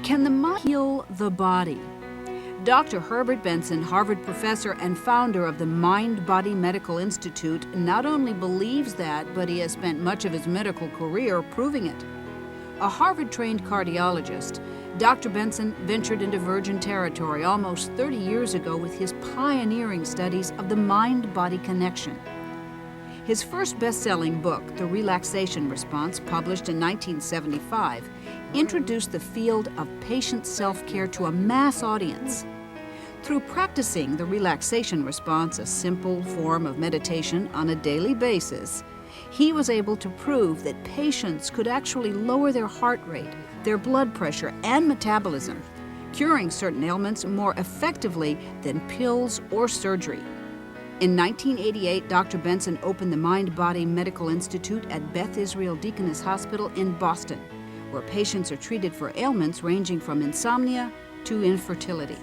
Can the mind heal the body? Dr. Herbert Benson, Harvard professor and founder of the Mind-Body Medical Institute, not only believes that, but he has spent much of his medical career proving it. A Harvard-trained cardiologist, Dr. Benson ventured into virgin territory almost 30 years ago with his pioneering studies of the mind-body connection. His first best-selling book, The Relaxation Response, published in 1975, introduced the field of patient self-care to a mass audience. Through practicing the relaxation response, a simple form of meditation on a daily basis, he was able to prove that patients could actually lower their heart rate, their blood pressure, and metabolism, curing certain ailments more effectively than pills or surgery. In 1988, Dr. Benson opened the Mind-Body Medical Institute at Beth Israel Deaconess Hospital in Boston, where patients are treated for ailments ranging from insomnia to infertility,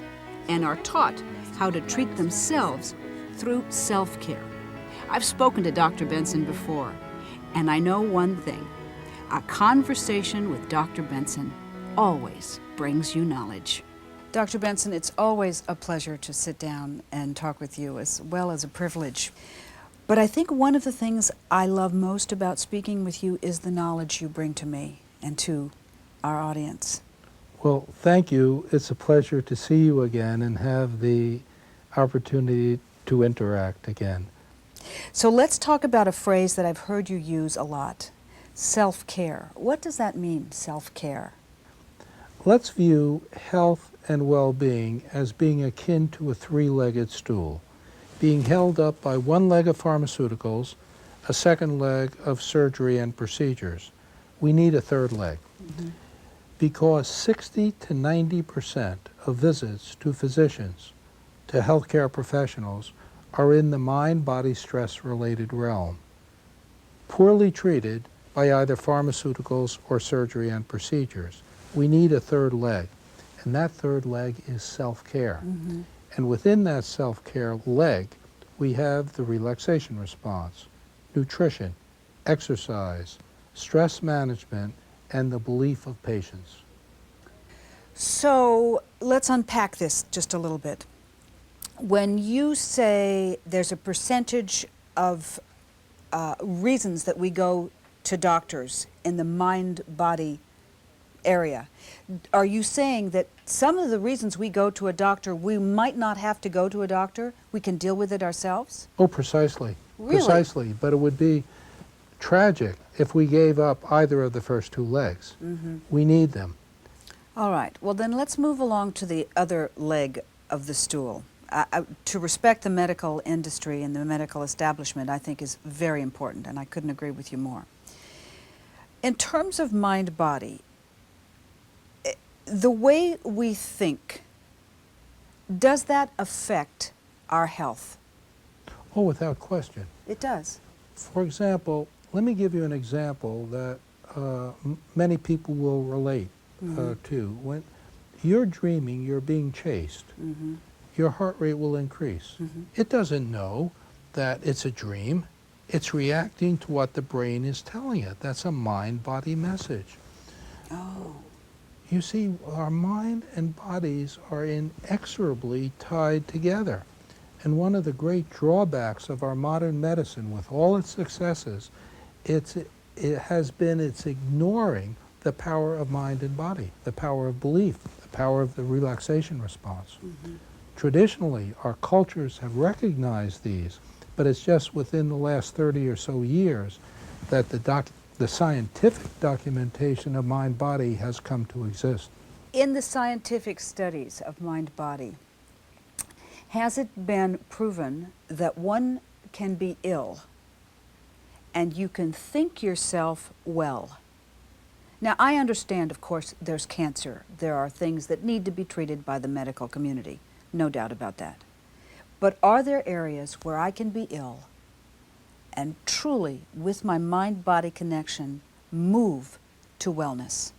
and are taught how to treat themselves through self-care. I've spoken to Dr. Benson before, and I know one thing: a conversation with Dr. Benson always brings you knowledge. Dr. Benson, it's always a pleasure to sit down and talk with you, as well as a privilege. But I think one of the things I love most about speaking with you is the knowledge you bring to me and to our audience. Well, thank you. It's a pleasure to see you again and have the opportunity to interact again. So let's talk about a phrase that I've heard you use a lot: self-care. What does that mean, self-care? Let's view health and well-being as being akin to a three-legged stool, being held up by one leg of pharmaceuticals, a second leg of surgery and procedures. We need a third leg. Because 60 to 90% of visits to physicians, to healthcare professionals, are in the mind-body stress-related realm, poorly treated by either pharmaceuticals or surgery and procedures. We need a third leg, and that third leg is self-care. And within that self-care leg, we have the relaxation response, nutrition, exercise, stress management, and the belief of patients. So let's unpack this just a little bit. When you say there's a percentage of reasons that we go to doctors in the mind-body area, are you saying that some of the reasons we go to a doctor, we might not have to go to a doctor? We can deal with it ourselves? Oh, precisely. Really? Precisely. But it would be tragic if we gave up either of the first two legs. We need them. All right. Well, then let's move along to the other leg of the stool. To respect the medical industry and the medical establishment, I think, is very important, and I couldn't agree with you more. In terms of mind-body, the way we think, does that affect our health? Oh, without question. It does. For example, let me give you an example that many people will relate to. When you're dreaming, you're being chased. Your heart rate will increase. It doesn't know that it's a dream. It's reacting to what the brain is telling it. That's a mind-body message. Oh. You see, our mind and bodies are inexorably tied together. And one of the great drawbacks of our modern medicine, with all its successes, it has been its ignoring the power of mind and body, the power of belief, the power of the relaxation response. Traditionally, our cultures have recognized these, but it's just within the last 30 or so years that the scientific documentation of mind-body has come to exist. In the scientific studies of mind-body, has it been proven that one can be ill and you can think yourself well? Now, I understand, of course, there's cancer. There are things that need to be treated by the medical community, no doubt about that. But are there areas where I can be ill and truly, with my mind-body connection, move to wellness?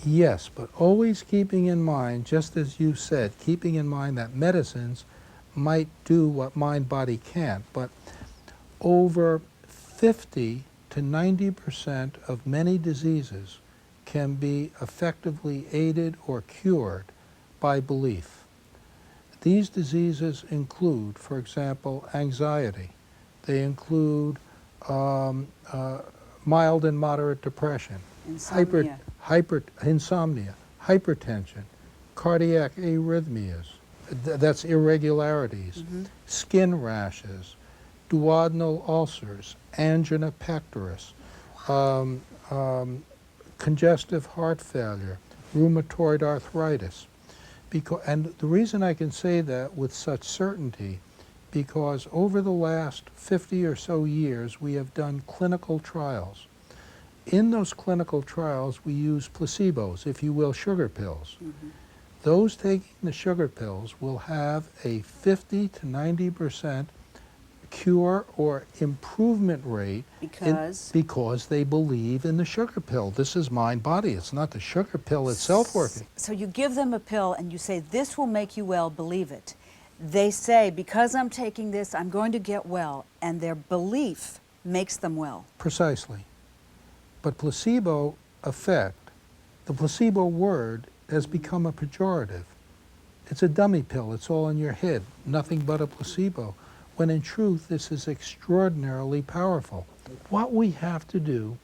Yes, but always keeping in mind, just as you said, keeping in mind that medicines might do what mind-body can't, but over 50 to 90% of many diseases can be effectively aided or cured by belief. These diseases include, for example, anxiety. They include mild and moderate depression, Insomnia. insomnia, hypertension, cardiac arrhythmias, that's irregularities, skin rashes, duodenal ulcers, angina pectoris, congestive heart failure, rheumatoid arthritis. And the reason I can say that with such certainty, because over the last 50 or so years, we have done clinical trials. In those clinical trials, we use placebos, if you will, sugar pills. Those taking the sugar pills will have a 50 to 90% cure or improvement rate because they believe in the sugar pill. This is mind-body. It's not the sugar pill itself working. So you give them a pill and you say, this will make you well, believe it. They say, because I'm taking this, I'm going to get well, and their belief makes them well. Precisely. But placebo effect, the placebo word has become a pejorative. It's a dummy pill. It's all in your head. Nothing but a placebo. When in truth, this is extraordinarily powerful. What we have to do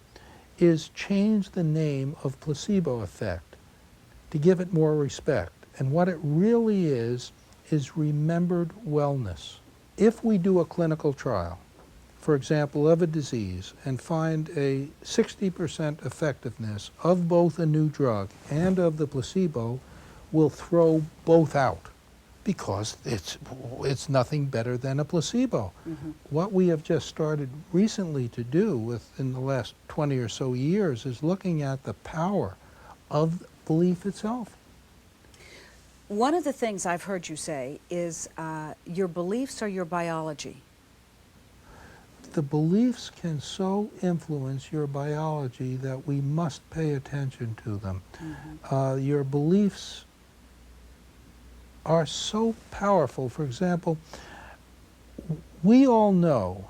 is change the name of placebo effect to give it more respect. And what it really is remembered wellness. If we do a clinical trial, for example, of a disease, and find a 60% effectiveness of both a new drug and of the placebo, we'll throw both out, because it's nothing better than a placebo. What we have just started recently to do within the last 20 or so years is looking at the power of belief itself. One of the things I've heard you say is your beliefs are your biology. The beliefs can so influence your biology that we must pay attention to them. Your beliefs are so powerful. For example, we all know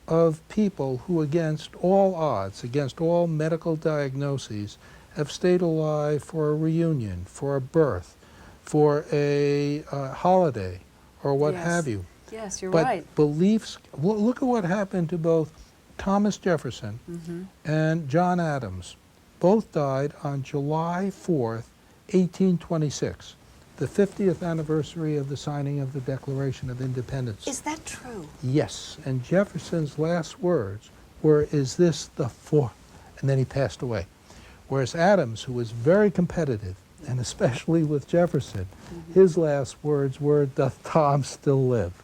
of people who, against all odds, against all medical diagnoses, have stayed alive for a reunion, for a birth, for a holiday, or what have you. Yes, you're but right. Beliefs, look at what happened to both Thomas Jefferson and John Adams. Both died on July 4th, 1826. The 50th anniversary of the signing of the Declaration of Independence. Is that true? Yes, and Jefferson's last words were, "Is this the fourth?" And then he passed away. Whereas Adams, who was very competitive, and especially with Jefferson, his last words were, "Doth Tom still live?"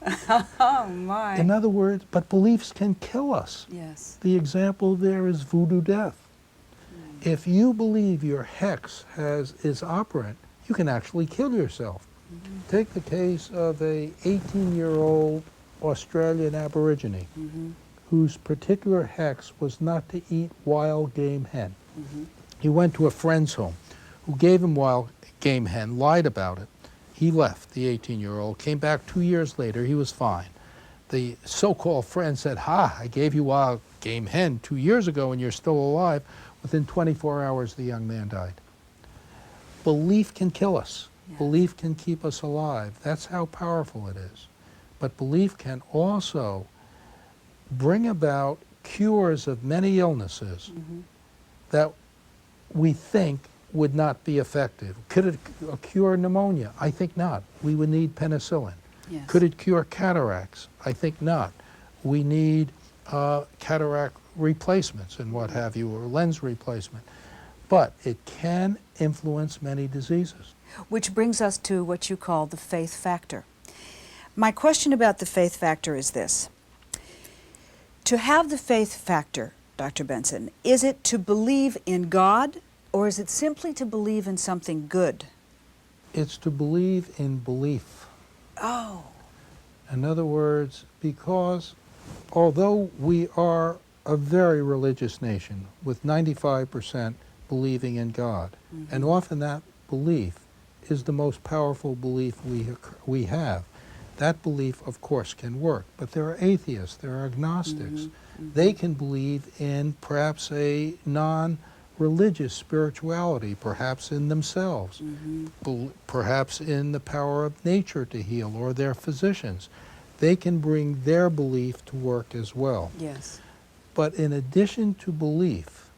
Oh, my. In other words, but beliefs can kill us. Yes. The example there is voodoo death. If you believe your hex is operant, you can actually kill yourself. Take the case of a 18-year-old Australian Aborigine whose particular hex was not to eat wild game hen. He went to a friend's home who gave him wild game hen, lied about it. He left, the 18-year-old, came back 2 years later, he was fine. The so-called friend said, "Ha, I gave you wild game hen 2 years ago and you're still alive." Within 24 hours, the young man died. Belief can kill us. Yes. Belief can keep us alive. That's how powerful it is. But belief can also bring about cures of many illnesses that we think would not be effective. Could it cure pneumonia? I think not. We would need penicillin. Yes. Could it cure cataracts? I think not. We need cataract replacements and what have you, or lens replacement. But it can influence many diseases. Which brings us to what you call the faith factor. My question about the faith factor is this. To have the faith factor, Dr. Benson, is it to believe in God, or is it simply to believe in something good? It's to believe in belief. Oh. In other words, because although we are a very religious nation with 95% believing in God, and often that belief is the most powerful belief we have. That belief, of course, can work, but there are atheists, there are agnostics. They can believe in perhaps a religious spirituality, perhaps in themselves, perhaps in the power of nature to heal, or their physicians. They can bring their belief to work as well. Yes. But in addition to belief,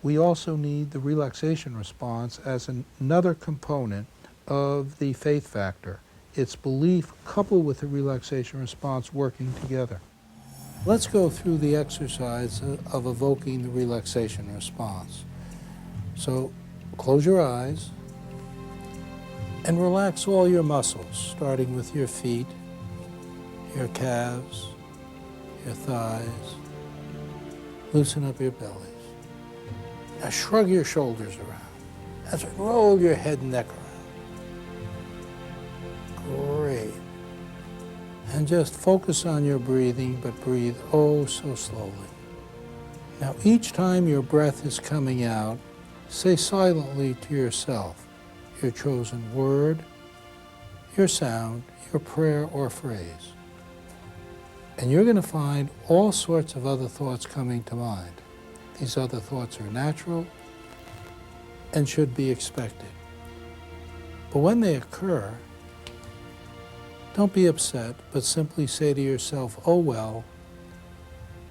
we also need the relaxation response as another component of the faith factor. It's belief coupled with the relaxation response working together. Let's go through the exercise of evoking the relaxation response. So close your eyes and relax all your muscles, starting with your feet, your calves, your thighs. Loosen up your bellies. Now shrug your shoulders around. That's right. Roll your head and neck around. Great. And just focus on your breathing, but breathe oh so slowly. Now each time your breath is coming out, say silently to yourself your chosen word, your sound, your prayer or phrase. And you're going to find all sorts of other thoughts coming to mind. These other thoughts are natural and should be expected. But when they occur, don't be upset, but simply say to yourself, oh well,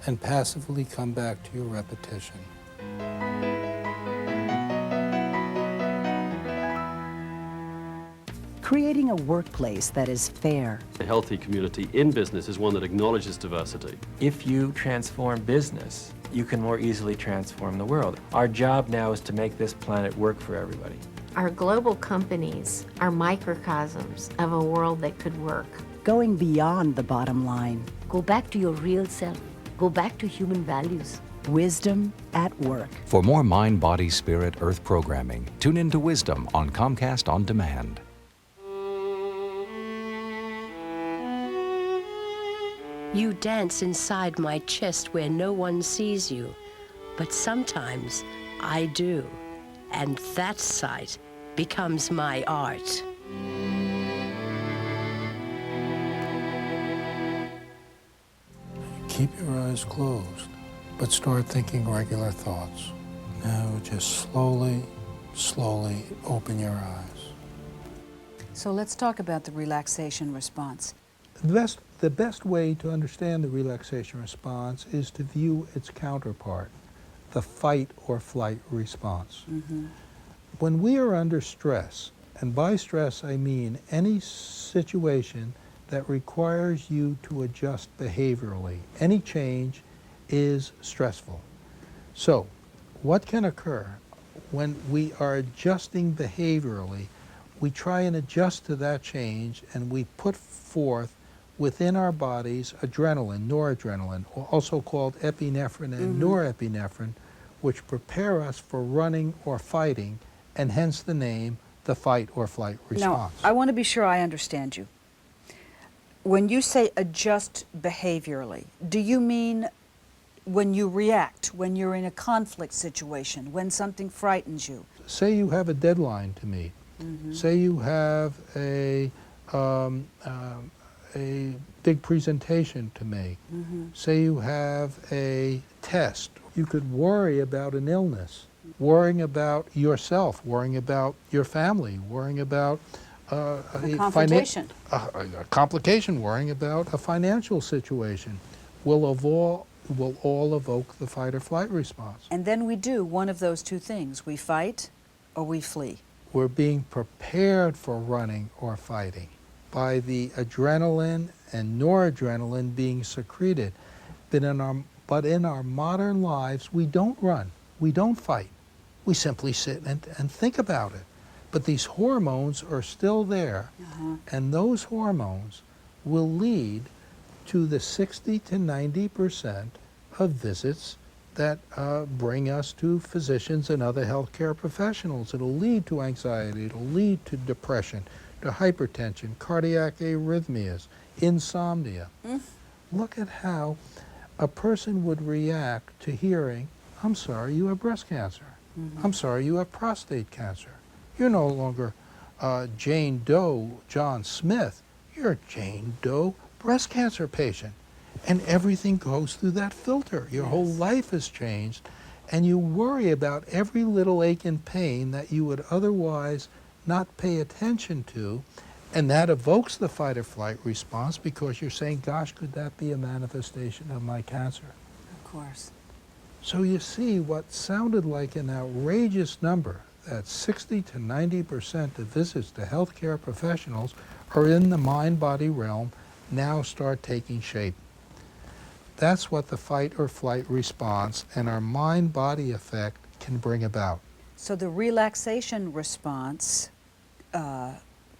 and passively come back to your repetition. Creating a workplace that is fair. A healthy community in business is one that acknowledges diversity. If you transform business, you can more easily transform the world. Our job now is to make this planet work for everybody. Our global companies are microcosms of a world that could work. Going beyond the bottom line. Go back to your real self. Go back to human values. Wisdom at work. For more Mind, Body, Spirit, Earth programming, tune in to Wisdom on Comcast On Demand. You dance inside my chest where no one sees you, but sometimes I do, and that sight becomes my art. Keep your eyes closed, but start thinking regular thoughts. Now just slowly, slowly open your eyes. So let's talk about the relaxation response. The best way to understand the relaxation response is to view its counterpart, the fight or flight response. When we are under stress, and by stress I mean any situation that requires you to adjust behaviorally, any change is stressful. So, what can occur when we are adjusting behaviorally? We try and adjust to that change, and we put forth within our bodies adrenaline, noradrenaline, also called epinephrine and norepinephrine, which prepare us for running or fighting, and hence the name, the fight or flight response. Now, I want to be sure I understand you. When you say adjust behaviorally, do you mean when you react, when you're in a conflict situation, when something frightens you? Say you have a deadline to meet. Say you have a big presentation to make. Say you have a test. You could worry about an illness, worrying about yourself, worrying about your family, worrying about A confrontation. A complication, worrying about a financial situation will all evoke the fight or flight response. And then we do one of those two things. We fight or we flee. We're being prepared for running or fighting by the adrenaline and noradrenaline being secreted. But in our modern lives, we don't run, we don't fight. We simply sit and think about it. But these hormones are still there, and those hormones will lead to the 60 to 90% of visits that bring us to physicians and other healthcare professionals. It'll lead to anxiety, it'll lead to depression, to hypertension, cardiac arrhythmias, insomnia. Look at how a person would react to hearing, I'm sorry, you have breast cancer. I'm sorry, you have prostate cancer. You're no longer Jane Doe John Smith. You're Jane Doe breast cancer patient. And everything goes through that filter. Your whole life has changed. And you worry about every little ache and pain that you would otherwise not pay attention to, and that evokes the fight or flight response because you're saying, gosh, could that be a manifestation of my cancer? Of course. So you see what sounded like an outrageous number, that 60 to 90% of visits to healthcare professionals are in the mind-body realm, now start taking shape. That's what the fight or flight response and our mind-body effect can bring about. So the relaxation response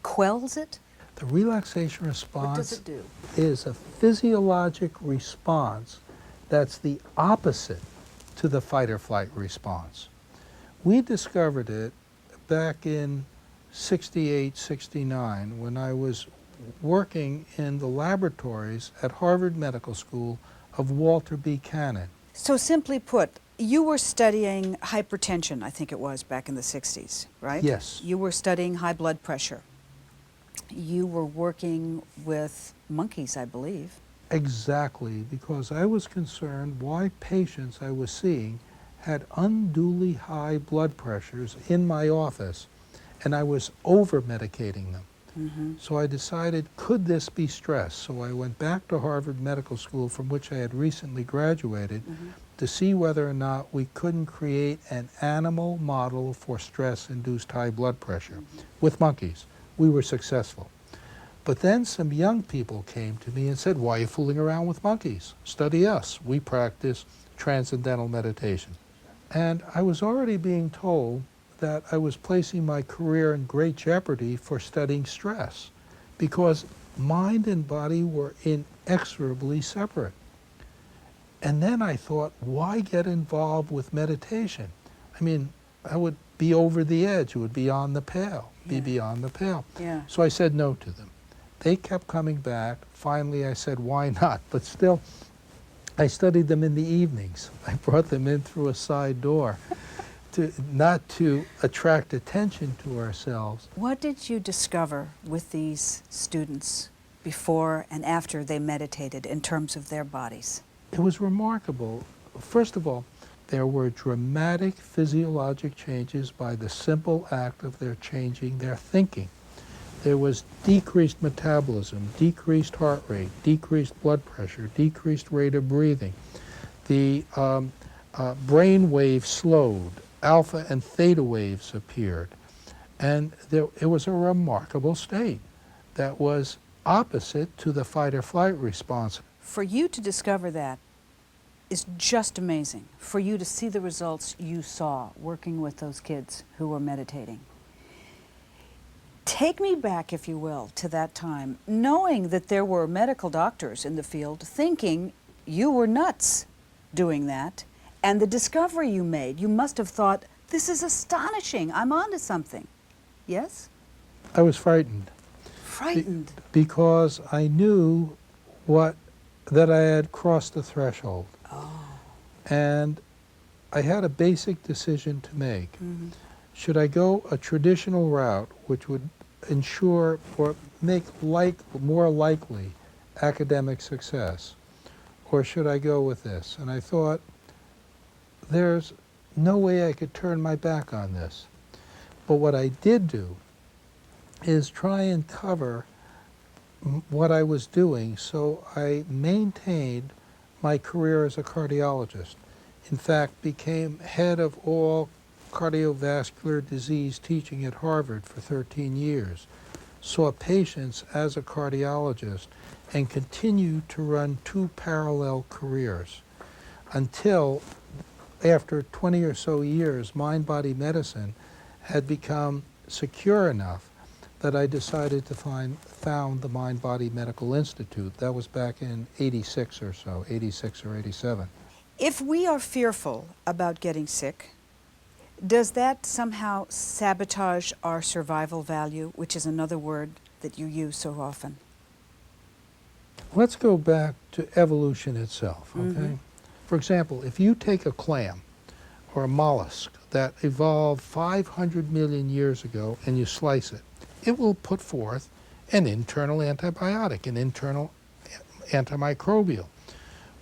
quells it? The relaxation What does response it do? is a physiologic response that's the opposite to the fight or flight response. We discovered it back in 68, 69 when I was working in the laboratories at Harvard Medical School of Walter B. Cannon. So simply put, you were studying hypertension, I think it was, back in the 60s, right? Yes. You were studying high blood pressure. You were working with monkeys, I believe. Exactly, because I was concerned why patients I was seeing had unduly high blood pressures in my office, and I was over-medicating them. So I decided, could this be stress? So I went back to Harvard Medical School, from which I had recently graduated, to see whether or not we couldn't create an animal model for stress-induced high blood pressure with monkeys. We were successful. But then some young people came to me and said, why are you fooling around with monkeys? Study us. We practice transcendental meditation. And I was already being told that I was placing my career in great jeopardy for studying stress, because mind and body were inexorably separate. And then I thought, why get involved with meditation? I mean, I would be over the edge. It would be on the pale, be beyond the pale. Yeah. So I said no to them. They kept coming back. Finally, I said, why not? But still, I studied them in the evenings. I brought them in through a side door, not to attract attention to ourselves. What did you discover with these students before and after they meditated in terms of their bodies? It was remarkable. First of all, there were dramatic physiologic changes by the simple act of their changing their thinking. There was decreased metabolism, decreased heart rate, decreased blood pressure, decreased rate of breathing. The brain waves slowed, alpha and theta waves appeared. And it was a remarkable state that was opposite to the fight or flight response. For you to discover that is just amazing. For you to see the results you saw working with those kids who were meditating. Take me back, if you will, to that time, knowing that there were medical doctors in the field thinking you were nuts doing that, and the discovery you made, you must have thought, this is astonishing, I'm onto something. Yes? I was frightened. Frightened. Because I knew that I had crossed the threshold. And I had a basic decision to make. Should I go a traditional route, which would ensure or make more likely academic success, or should I go with this? And I thought, there's no way I could turn my back on this. But what I did do is try and cover what I was doing, so I maintained my career as a cardiologist. In fact, became head of all cardiovascular disease teaching at Harvard for 13 years, saw patients as a cardiologist, and continued to run 2 parallel careers until, after 20 or so years, mind-body medicine had become secure enough that I decided to found the Mind-Body Medical Institute. That was back in 86 or so, 86 or 87. If we are fearful about getting sick, does that somehow sabotage our survival value, which is another word that you use so often? Let's go back to evolution itself, okay? For example, if you take a clam or a mollusk that evolved 500 million years ago and you slice it, it will put forth an internal antibiotic, an internal antimicrobial.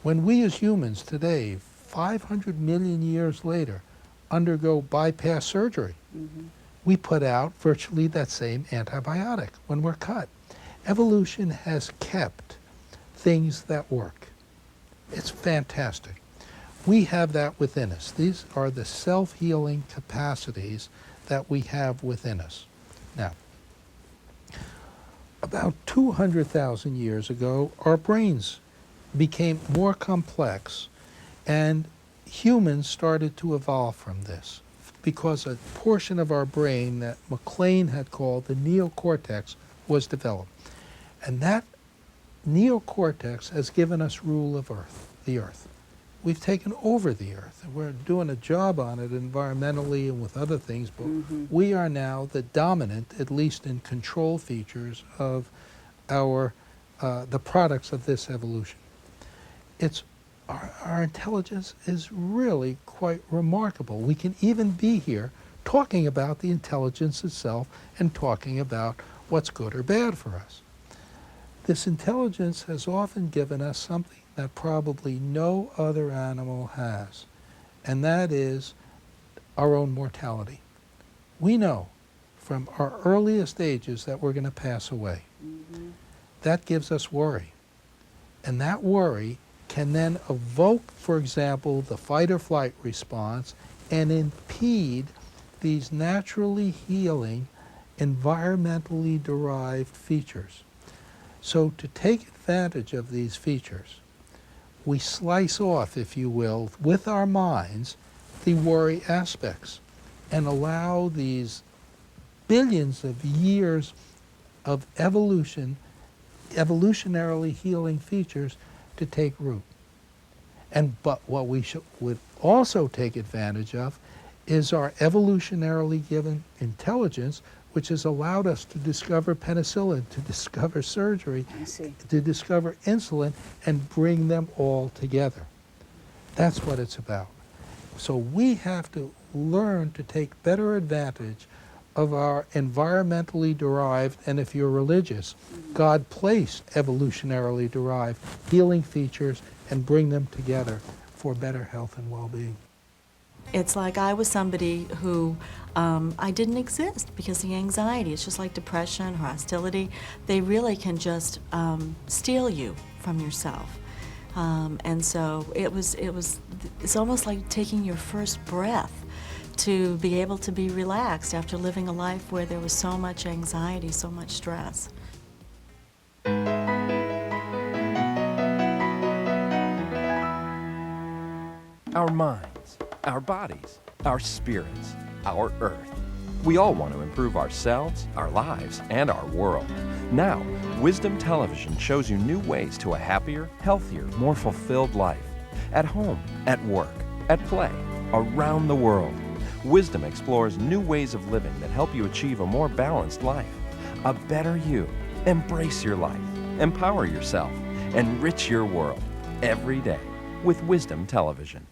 When we as humans today, 500 million years later, undergo bypass surgery. We put out virtually that same antibiotic when we're cut. Evolution has kept things that work. It's fantastic. We have that within us. These are the self-healing capacities that we have within us. Now, about 200,000 years ago, our brains became more complex, and humans started to evolve from this because a portion of our brain that MacLean had called the neocortex was developed. And that neocortex has given us rule of the Earth. We've taken over the Earth. We're doing a job on it environmentally and with other things, but we are now the dominant, at least in control features, of the products of this evolution. Our intelligence is really quite remarkable. We can even be here talking about the intelligence itself and talking about what's good or bad for us. This intelligence has often given us something that probably no other animal has, and that is our own mortality. We know from our earliest ages that we're going to pass away. That gives us worry. And that worry can then evoke, for example, the fight or flight response and impede these naturally healing, environmentally derived features. So to take advantage of these features, we slice off, if you will, with our minds, the worry aspects and allow these billions of years of evolution, evolutionarily healing features to take root. But what we would also take advantage of is our evolutionarily given intelligence, which has allowed us to discover penicillin, to discover surgery, to discover insulin, and bring them all together. That's what it's about. So we have to learn to take better advantage of our environmentally derived, and if you're religious, God-placed evolutionarily derived healing features and bring them together for better health and well-being. It's like I was somebody who I didn't exist because the anxiety, it's just like depression or hostility. They really can just steal you from yourself. And so it's almost like taking your first breath to be able to be relaxed after living a life where there was so much anxiety, so much stress. Our minds, our bodies, our spirits, our Earth. We all want to improve ourselves, our lives, and our world. Now, Wisdom Television shows you new ways to a happier, healthier, more fulfilled life. At home, at work, at play, around the world. Wisdom explores new ways of living that help you achieve a more balanced life. A better you. Embrace your life. Empower yourself. Enrich your world. Every day with Wisdom Television.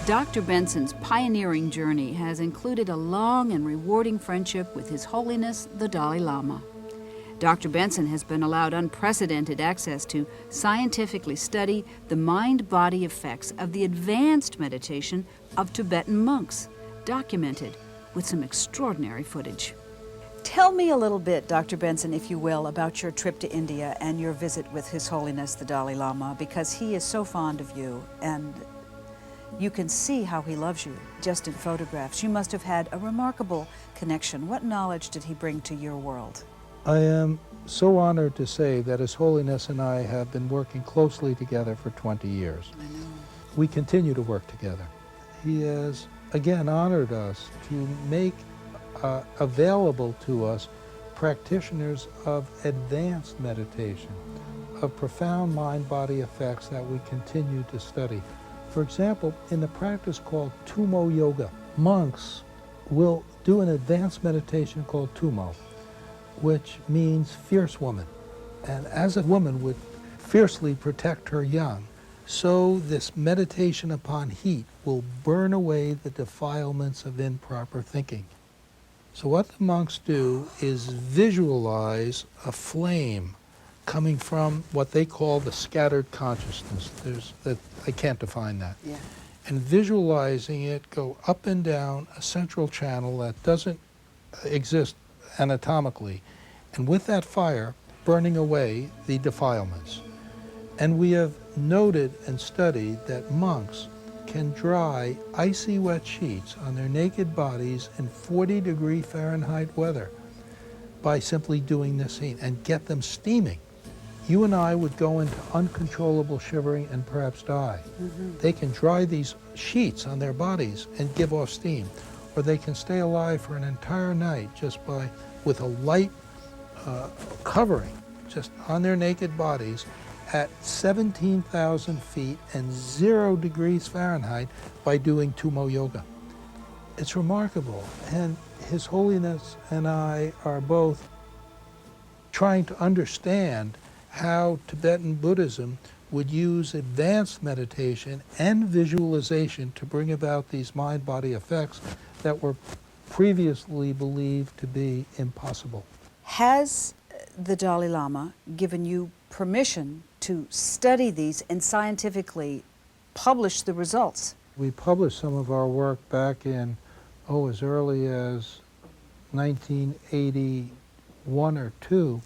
Dr. Benson's pioneering journey has included a long and rewarding friendship with His Holiness the Dalai Lama. Dr. Benson has been allowed unprecedented access to scientifically study the mind-body effects of the advanced meditation of Tibetan monks, documented with some extraordinary footage. Tell me a little bit, Dr. Benson, if you will, about your trip to India and your visit with His Holiness the Dalai Lama, because he is so fond of you, and you can see how he loves you just in photographs. You must have had a remarkable connection. What knowledge did he bring to your world? I am so honored to say that His Holiness and I have been working closely together for 20 years. I know. We continue to work together. He has, again, honored us to make available to us practitioners of advanced meditation, of profound mind-body effects that we continue to study. For example, in the practice called Tummo Yoga, monks will do an advanced meditation called Tummo, which means fierce woman. And as a woman would fiercely protect her young, so this meditation upon heat will burn away the defilements of improper thinking. So what the monks do is visualize a flame coming from what they call the scattered consciousness. I can't define that. Yeah. And visualizing it go up and down a central channel that doesn't exist anatomically, and with that fire burning away the defilements. And we have noted and studied that monks can dry icy wet sheets on their naked bodies in 40-degree Fahrenheit weather by simply doing this heat and get them steaming. You and I would go into uncontrollable shivering and perhaps die. They can dry these sheets on their bodies and give off steam, or they can stay alive for an entire night just with a light covering just on their naked bodies at 17,000 feet and 0 degrees Fahrenheit by doing Tumo yoga. It's remarkable, and His Holiness and I are both trying to understand how Tibetan Buddhism would use advanced meditation and visualization to bring about these mind-body effects that were previously believed to be impossible. Has the Dalai Lama given you permission to study these and scientifically publish the results? We published some of our work back in, as early as 1981 or 2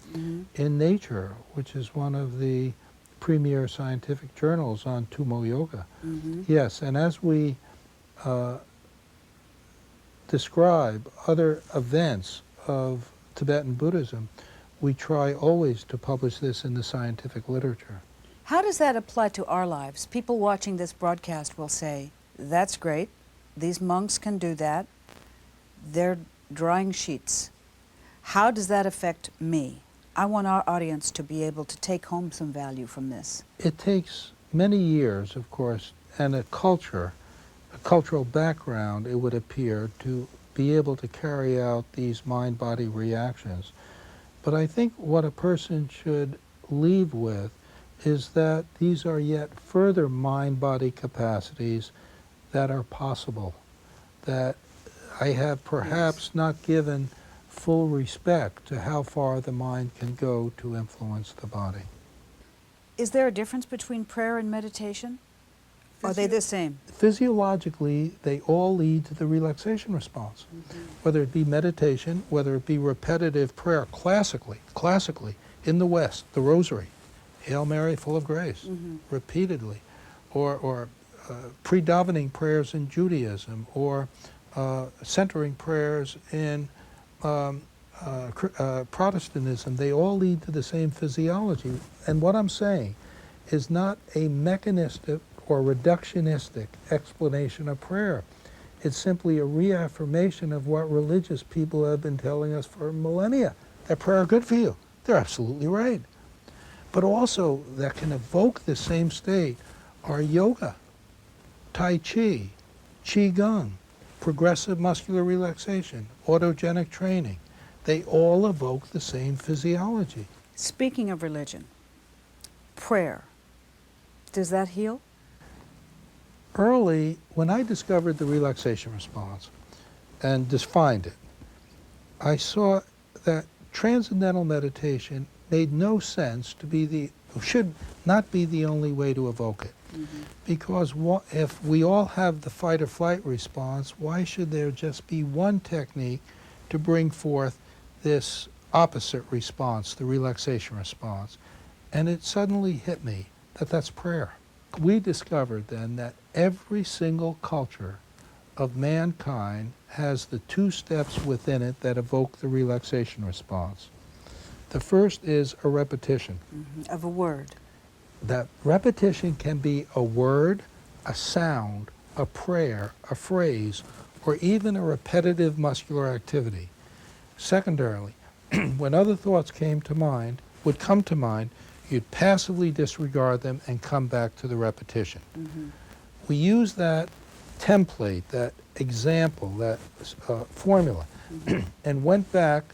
in Nature, which is one of the premier scientific journals on Tumo yoga. Yes, and as we describe other events of Tibetan Buddhism, we try always to publish this in the scientific literature. How does that apply to our lives? People watching this broadcast will say, that's great, these monks can do that, they're drying sheets. How does that affect me? I want our audience to be able to take home some value from this. It takes many years, of course, and a cultural background, it would appear, to be able to carry out these mind-body reactions. But I think what a person should leave with is that these are yet further mind-body capacities that are possible, that I have perhaps not given full respect to how far the mind can go to influence the body. Is there a difference between prayer and meditation? Are they the same? Physiologically, they all lead to the relaxation response. Whether it be meditation, whether it be repetitive prayer, classically, in the West, the Rosary, Hail Mary, full of grace, repeatedly, or pre-davening prayers in Judaism, or centering prayers in Protestantism, they all lead to the same physiology. And what I'm saying is not a mechanistic or reductionistic explanation of prayer. It's simply a reaffirmation of what religious people have been telling us for millennia, that prayer is good for you. They're absolutely right. But also that can evoke the same state are yoga, Tai Chi, Qigong, progressive muscular relaxation, autogenic training. They all evoke the same physiology. Speaking of religion, prayer, does that heal? Early, when I discovered the relaxation response and defined it, I saw that transcendental meditation made no sense to be should not be the only way to evoke it. Because if we all have the fight or flight response, why should there just be one technique to bring forth this opposite response, the relaxation response? And it suddenly hit me that that's prayer. We discovered then that every single culture of mankind has the two steps within it that evoke the relaxation response. The first is a repetition. Of a word. That repetition can be a word, a sound, a prayer, a phrase, or even a repetitive muscular activity. Secondarily, when other thoughts would come to mind, you'd passively disregard them and come back to the repetition. We use that template, that example, that formula, and went back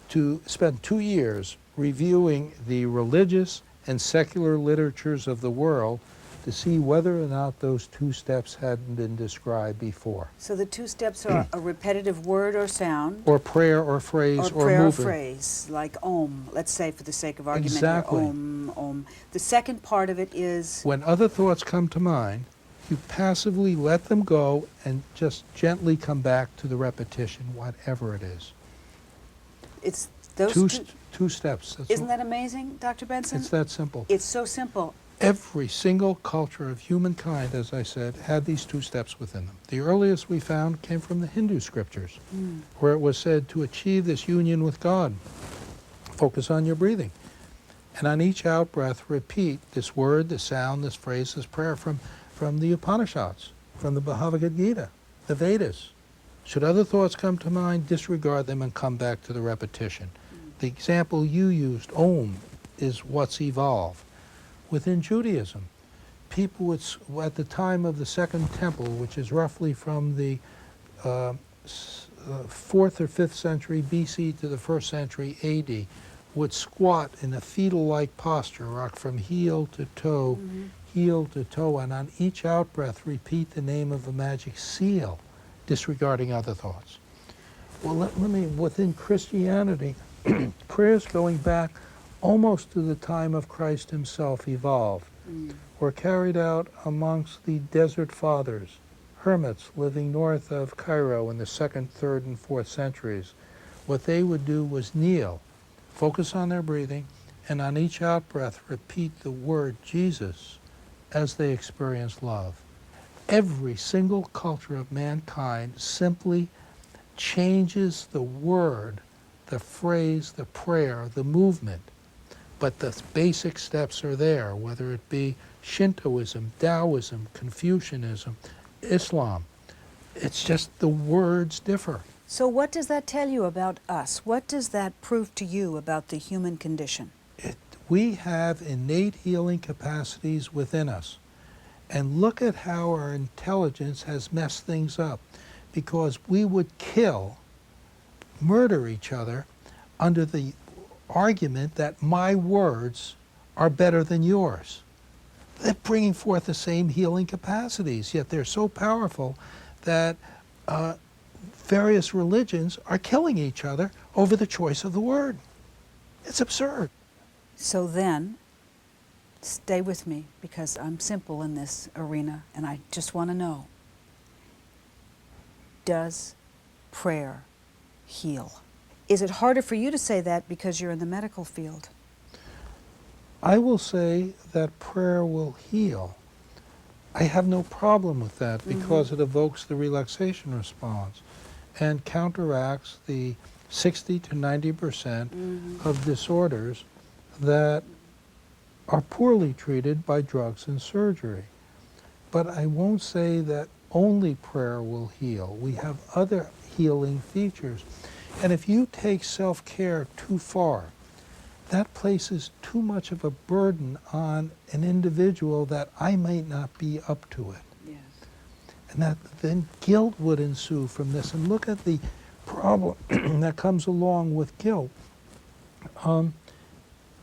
to spend 2 years reviewing the religious and secular literatures of the world to see whether or not those 2 steps hadn't been described before. So the 2 steps are a repetitive word or sound, Or prayer or phrase or prayer or movement. phrase, like Om. Let's say, for the sake of argument, Exactly. here, Om, Om. The second part of it is When other thoughts come to mind, you passively let them go and just gently come back to the repetition, whatever it is. it's those Two steps. That's Isn't that amazing, Dr. Benson? It's that simple. It's so simple. Every single culture of humankind, as I said, had these 2 steps within them. The earliest we found came from the Hindu scriptures, where it was said to achieve this union with God, focus on your breathing. And on each out-breath, repeat this word, this sound, this phrase, this prayer from the Upanishads, from the Bhagavad Gita, the Vedas. Should other thoughts come to mind, disregard them and come back to the repetition. The example you used, Om, is what's evolved. Within Judaism, people would, at the time of the Second Temple, which is roughly from the 4th or 5th century BC to the 1st century AD, would squat in a fetal-like posture, rock from heel to toe, and on each out-breath repeat the name of a magic seal, disregarding other thoughts. Well, let me, within Christianity, prayers going back almost to the time of Christ himself evolved, were carried out amongst the Desert Fathers, hermits living north of Cairo in the 2nd, 3rd, and 4th centuries. What they would do was kneel, focus on their breathing, and on each out-breath repeat the word Jesus as they experienced love. Every single culture of mankind simply changes the word, the phrase, the prayer, the movement. But the basic steps are there, whether it be Shintoism, Taoism, Confucianism, Islam. It's just the words differ. So what does that tell you about us? What does that prove to you about the human condition? We have innate healing capacities within us. And look at how our intelligence has messed things up. Because we would kill, murder each other under the argument that my words are better than yours. They're bringing forth the same healing capacities, yet they're so powerful that various religions are killing each other over the choice of the word. It's absurd. So then, stay with me, because I'm simple in this arena, and I just want to know, does prayer heal? Is it harder for you to say that because you're in the medical field? I will say that prayer will heal. I have no problem with that because it evokes the relaxation response and counteracts the 60 to 90% of disorders that are poorly treated by drugs and surgery. But I won't say that only prayer will heal. We have other healing features. And if you take self-care too far, that places too much of a burden on an individual that I might not be up to it. Yes. And that then guilt would ensue from this. And look at the problem that comes along with guilt.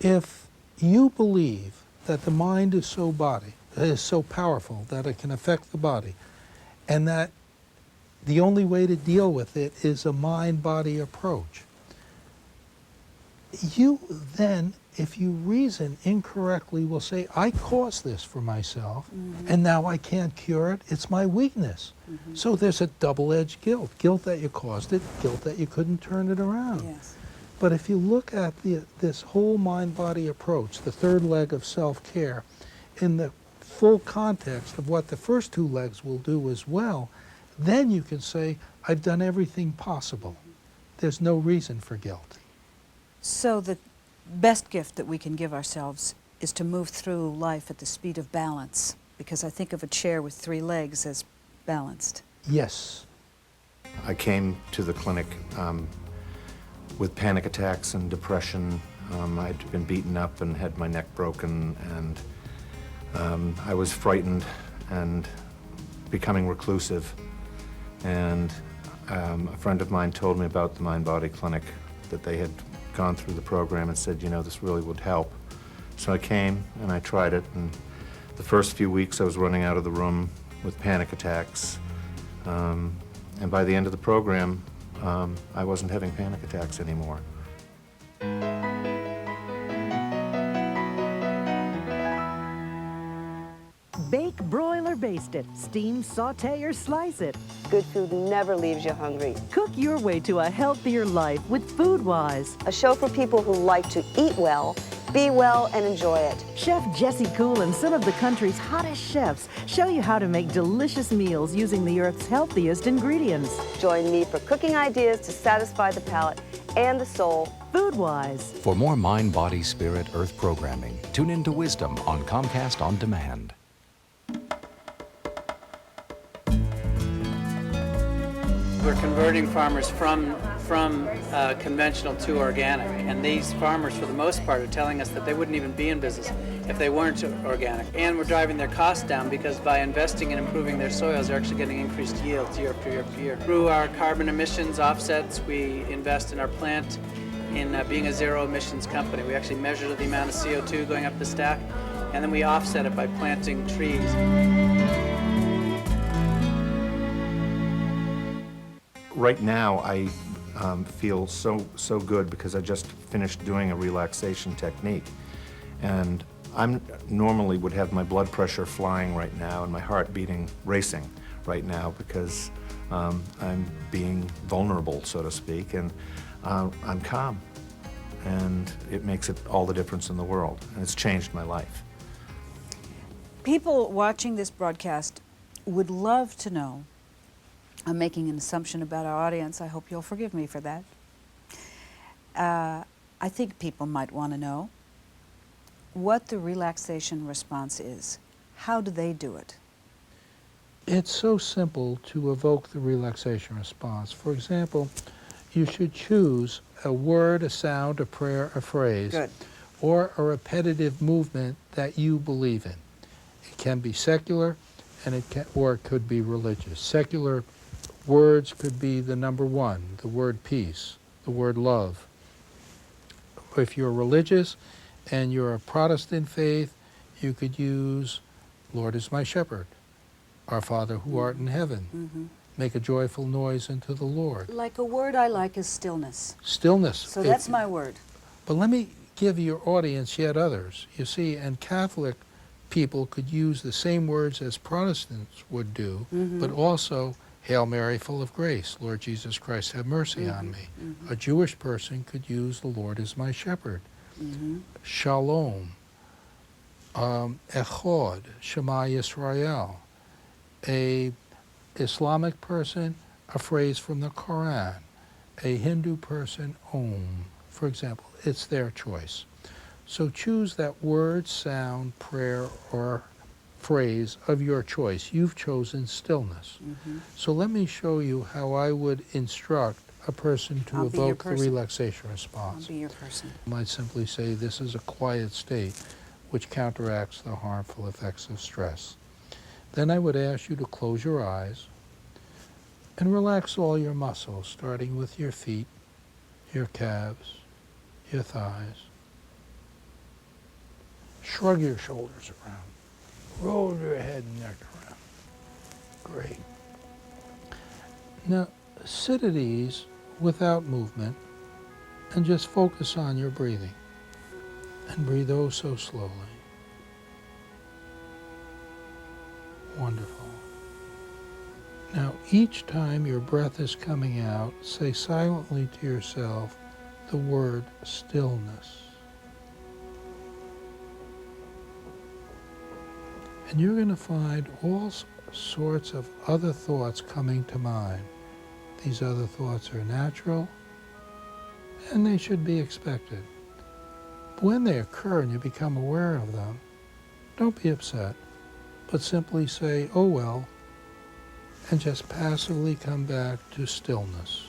If you believe that the mind is so powerful that it can affect the body, and that the only way to deal with it is a mind-body approach, you then, if you reason incorrectly, will say, I caused this for myself, and now I can't cure it. It's my weakness. So there's a double-edged guilt. Guilt that you caused it, guilt that you couldn't turn it around. Yes. But if you look at this whole mind-body approach, the third leg of self-care, in the full context of what the first 2 legs will do as well, then you can say, I've done everything possible. There's no reason for guilt. So the best gift that we can give ourselves is to move through life at the speed of balance, because I think of a chair with 3 legs as balanced. Yes. I came to the clinic with panic attacks and depression. I'd been beaten up and had my neck broken, and I was frightened and becoming reclusive. And a friend of mine told me about the Mind-Body Clinic, that they had gone through the program and said, you know, this really would help. So I came and I tried it, and the The first few weeks I was running out of the room with panic attacks. And by the end of the program, I wasn't having panic attacks anymore. Bake, broil, or baste it. Steam, saute, or slice it. Good food never leaves you hungry. Cook your way to a healthier life with FoodWise. A show for people who like to eat well, be well, and enjoy it. Chef Jesse Cool and some of the country's hottest chefs show you how to make delicious meals using the Earth's healthiest ingredients. Join me for cooking ideas to satisfy the palate and the soul. FoodWise. For more Mind, Body, Spirit, Earth programming, tune in to Wisdom on Comcast On Demand. We're converting farmers from conventional to organic, and these farmers, for the most part, are telling us that they wouldn't even be in business if they weren't organic. And we're driving their costs down because by investing in improving their soils, they're actually getting increased yields year after year after year. Through our carbon emissions offsets, we invest in our plant in being a zero emissions company. We actually measure the amount of CO2 going up the stack, and then we offset it by planting trees. Right now, I feel so good because I just finished doing a relaxation technique. And I normally would have my blood pressure flying right now and my heart beating, racing right now because I'm being vulnerable, so to speak, and I'm calm. And it makes it all the difference in the world. And it's changed my life. People watching this broadcast would love to know, I'm making an assumption about our audience, I hope you'll forgive me for that. I think people might want to know what the relaxation response is. How do they do it? It's so simple to evoke the relaxation response. For example, you should choose a word, a sound, a prayer, a phrase, Good. or a repetitive movement that you believe in. It can be secular, or it could be religious. Secular words could be the number one, the word peace, the word love. If you're religious and you're a Protestant faith, you could use, Lord is my shepherd, our Father who art in heaven. Make a joyful noise unto the Lord. Like a word I like is stillness. Stillness. So that's my word. But let me give your audience yet others. You see, and Catholic people could use the same words as Protestants would do, but also Hail Mary, full of grace, Lord Jesus Christ, have mercy on me. A Jewish person could use the Lord is my shepherd. Shalom, Echad, Shema Yisrael. A Islamic person, a phrase from the Quran. A Hindu person, Om. For example, it's their choice. So choose that word, sound, prayer, or phrase of your choice. You've chosen stillness. So let me show you how I would instruct a person to evoke the relaxation response. I'll be your person. I might simply say this is a quiet state which counteracts the harmful effects of stress. Then I would ask you to close your eyes and relax all your muscles, starting with your feet, your calves, your thighs. Shrug your shoulders around. Roll your head and neck around. Great. Now, sit at ease without movement and just focus on your breathing. And breathe oh so slowly. Wonderful. Now, each time your breath is coming out, say silently to yourself the word stillness. And you're going to find all sorts of other thoughts coming to mind. These other thoughts are natural, and they should be expected. But when they occur and you become aware of them, don't be upset, but simply say, oh well, and just passively come back to stillness.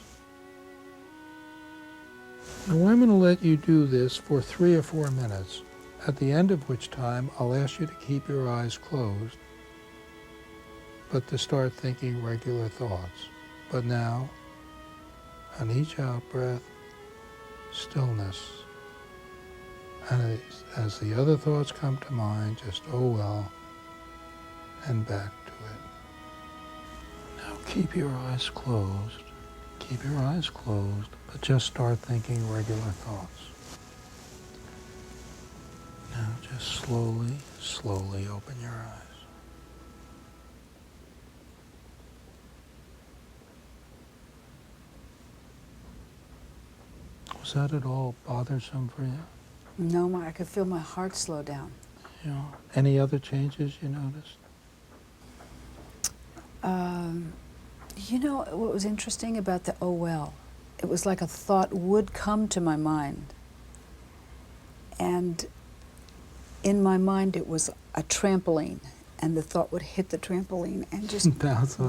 Now I'm going to let you do this for 3 or 4 minutes, at the end of which time I'll ask you to keep your eyes closed, but to start thinking regular thoughts. But now, on each out-breath, stillness. And as the other thoughts come to mind, just, oh well, and back to it. Now keep your eyes closed. Keep your eyes closed, but just start thinking regular thoughts. Now just slowly, slowly open your eyes. Was that at all bothersome for you? No, I could feel my heart slow down. Yeah. Any other changes you noticed? You know what was interesting about the oh well? It was like a thought would come to my mind. And in my mind it was a trampoline, and the thought would hit the trampoline and just bounce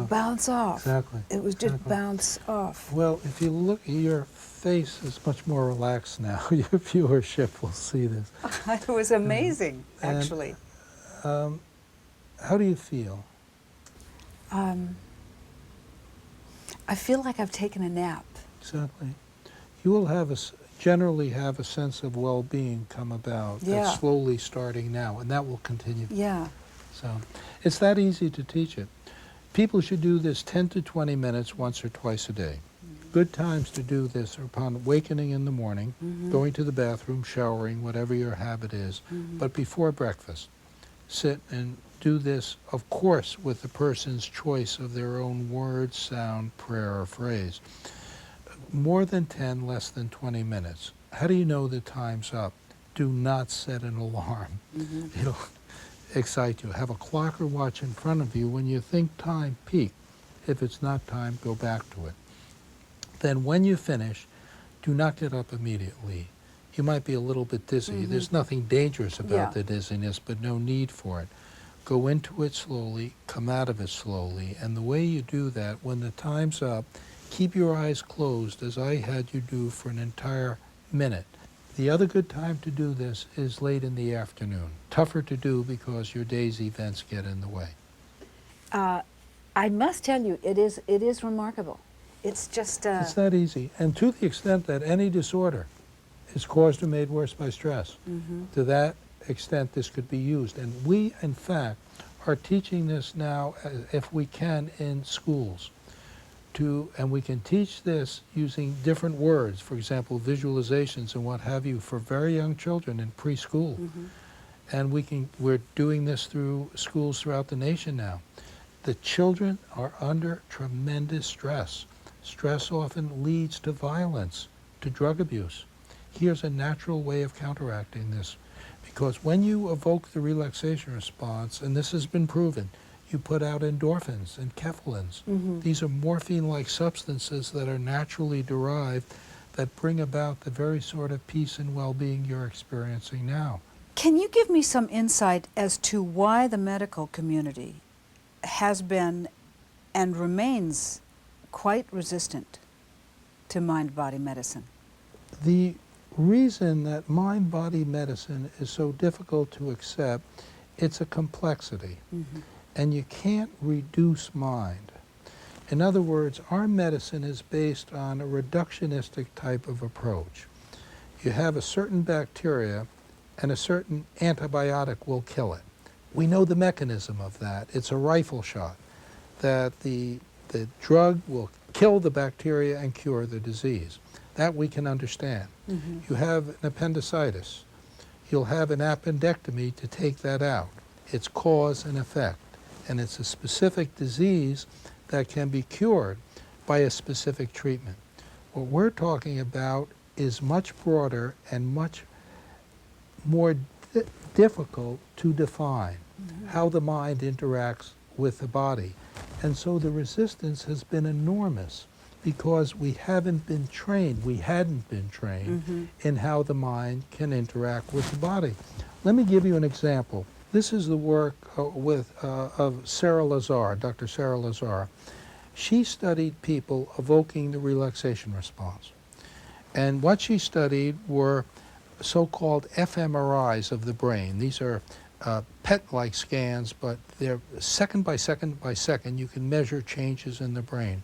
off. Exactly. It was just bounce off. Well, if you look, your face is much more relaxed now. Your viewership will see this. It was amazing, actually. How do you feel? I feel like I've taken a nap. Exactly. You will generally have a sense of well-being come about. Yeah. That's slowly starting now, and that will continue. Yeah. So it's that easy to teach it. People should do this 10 to 20 minutes once or twice a day. Good times to do this are upon awakening in the morning, going to the bathroom, showering, whatever your habit is, but before breakfast. Sit and do this, of course, with the person's choice of their own word, sound, prayer, or phrase. More than 10, less than 20 minutes. How do you know the time's up? Do not set an alarm. It'll excite you. Have a clock or watch in front of you. When you think time, peak. If it's not time, go back to it. Then when you finish, do not get up immediately. You might be a little bit dizzy. There's nothing dangerous about the dizziness, but no need for it. Go into it slowly, come out of it slowly, and the way you do that, when the time's up, keep your eyes closed as I had you do for an entire minute. The other good time to do this is late in the afternoon. Tougher to do because your day's events get in the way. I must tell you, it is remarkable. It's just... It's that easy. And to the extent that any disorder is caused or made worse by stress, to that extent this could be used. And we, in fact, are teaching this now, if we can, in schools. And we can teach this using different words, for example, visualizations and what have you, for very young children in preschool. And we're doing this through schools throughout the nation now. The children are under tremendous stress. Stress often leads to violence, to drug abuse. Here's a natural way of counteracting this. Because when you evoke the relaxation response, and this has been proven, you put out endorphins and kephalins. These are morphine-like substances that are naturally derived that bring about the very sort of peace and well-being you're experiencing now. Can you give me some insight as to why the medical community has been and remains quite resistant to mind-body medicine? The reason that mind-body medicine is so difficult to accept, it's a complexity. And you can't reduce mind. In other words, our medicine is based on a reductionistic type of approach. You have a certain bacteria and a certain antibiotic will kill it. We know the mechanism of that. It's a rifle shot, that the drug will kill the bacteria and cure the disease. That we can understand. You have an appendicitis. You'll have an appendectomy to take that out. It's cause and effect. And it's a specific disease that can be cured by a specific treatment. What we're talking about is much broader and much more difficult to define, how the mind interacts with the body. And so the resistance has been enormous because we hadn't been trained in how the mind can interact with the body. Let me give you an example. This is the work of Sarah Lazar, Dr. Sarah Lazar. She studied people evoking the relaxation response. And what she studied were so-called fMRIs of the brain. These are PET-like scans, but they're second by second by second. You can measure changes in the brain.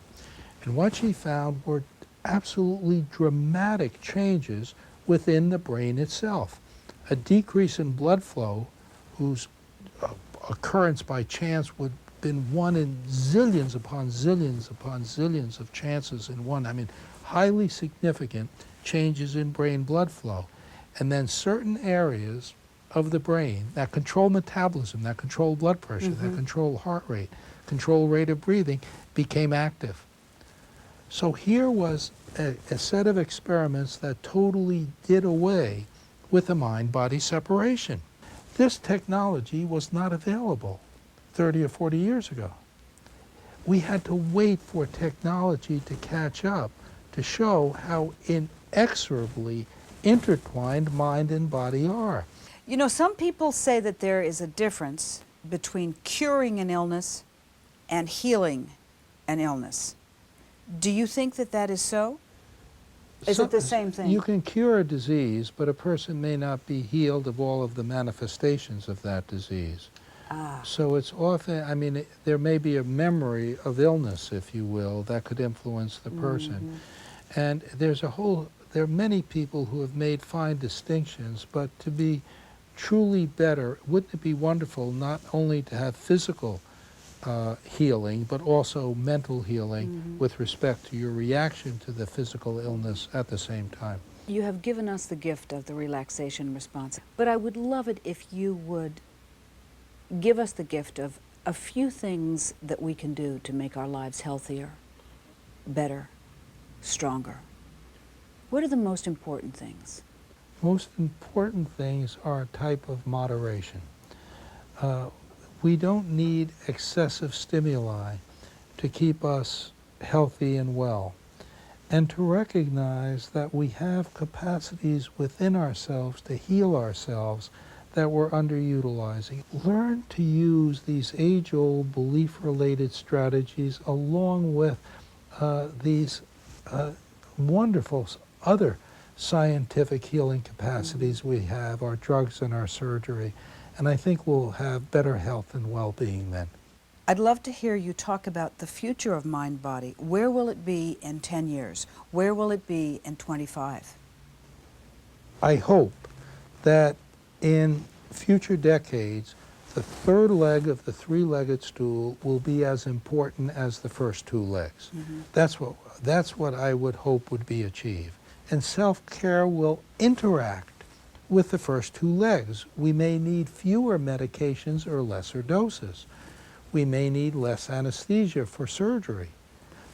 And what she found were absolutely dramatic changes within the brain itself. A decrease in blood flow, whose occurrence by chance would have been one in zillions upon zillions upon zillions of chances in one. I mean, highly significant changes in brain blood flow. And then certain areas of the brain that control metabolism, that control blood pressure, that control heart rate, control rate of breathing, became active. So here was a set of experiments that totally did away with the mind-body separation. This technology was not available 30 or 40 years ago. We had to wait for technology to catch up to show how inexorably intertwined mind and body are. You know, some people say that there is a difference between curing an illness and healing an illness. Do you think that that is so? Is it the same thing? You can cure a disease, but a person may not be healed of all of the manifestations of that disease. So it's often, I mean, there may be a memory of illness, if you will, that could influence the person. And there are many people who have made fine distinctions, but to be truly better, wouldn't it be wonderful not only to have physical healing, but also mental healing with respect to your reaction to the physical illness at the same time? You have given us the gift of the relaxation response, but I would love it if you would give us the gift of a few things that we can do to make our lives healthier, better, stronger. What are the most important things? Most important things are a type of moderation. We don't need excessive stimuli to keep us healthy and well, and to recognize that we have capacities within ourselves to heal ourselves that we're underutilizing. Learn to use these age-old belief-related strategies along with these wonderful other scientific healing capacities we have, our drugs and our surgery, and I think we'll have better health and well-being then. I'd love to hear you talk about the future of mind-body. Where will it be in 10 years? Where will it be in 25? I hope that in future decades, the third leg of the three-legged stool will be as important as the first two legs. That's what I would hope would be achieved. And self-care will interact with the first two legs. We may need fewer medications or lesser doses. We may need less anesthesia for surgery.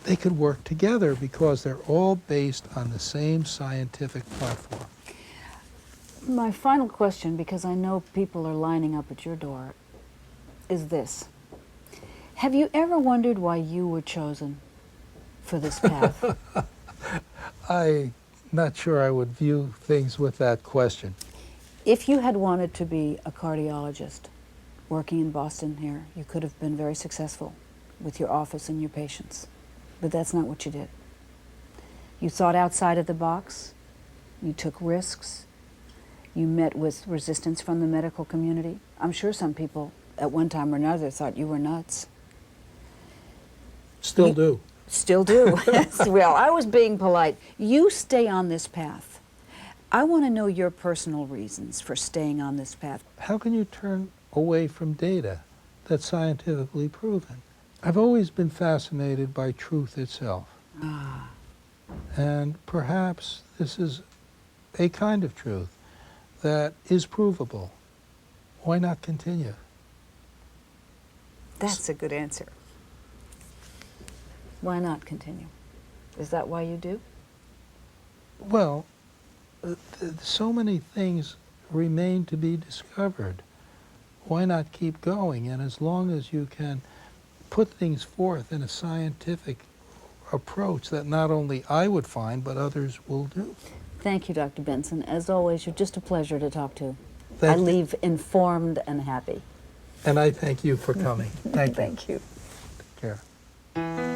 They could work together because they're all based on the same scientific platform. My final question, because I know people are lining up at your door, is this. Have you ever wondered why you were chosen for this path? I'm not sure I would view things with that question. If you had wanted to be a cardiologist working in Boston here, you could have been very successful with your office and your patients. But that's not what you did. You thought outside of the box. You took risks. You met with resistance from the medical community. I'm sure some people at one time or another thought you were nuts. Still do. Still do. Well, I was being polite. You stay on this path. I want to know your personal reasons for staying on this path. How can you turn away from data that's scientifically proven? I've always been fascinated by truth itself. And perhaps this is a kind of truth that is provable. Why not continue? That's a good answer. Why not continue? Is that why you do? Well, so many things remain to be discovered. Why not keep going? And as long as you can put things forth in a scientific approach that not only I would find, but others will do. Thank you, Dr. Benson. As always, you're just a pleasure to talk to. Thank I you. leave informed and happy. And I thank you for coming. Thank you. Thank you. Take care.